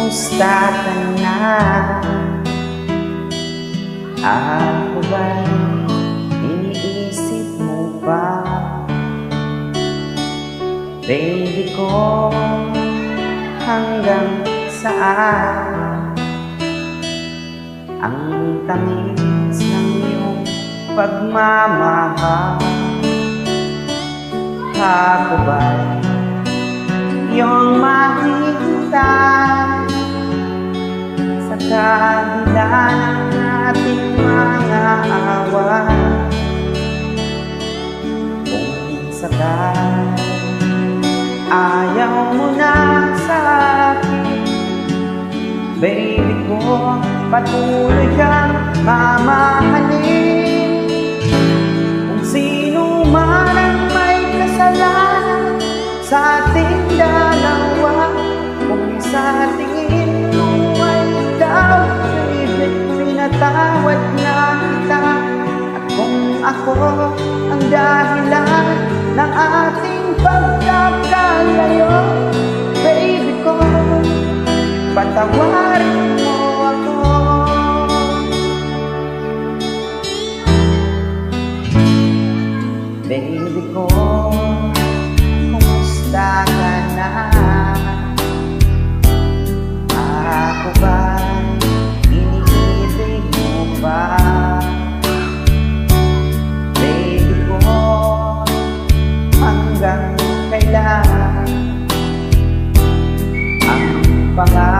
Kumusta ka na? Ako ba'y iniisip mo pa? Baby ko, hanggang saan ang tamis ng iyong pagmamahal? Ako ba'y iyong mahintay sa kabila ng ating mga away? Kung sakali ayaw mo na sa akin, baby ko, patuloy kang mamahalin. Kung sino man ang may kasalanan sa ating dalawa, kung sa tingin mo ay ikaw, baby, pinatawad na kita. At kung ako ang dahilan ng ating pagkakalayo, baby ko, patawarin mo ako. Baby ko, kumusta ka na? Ako ba'y iniibig mo ba? Baby ko, hanggang kailan ang pangarap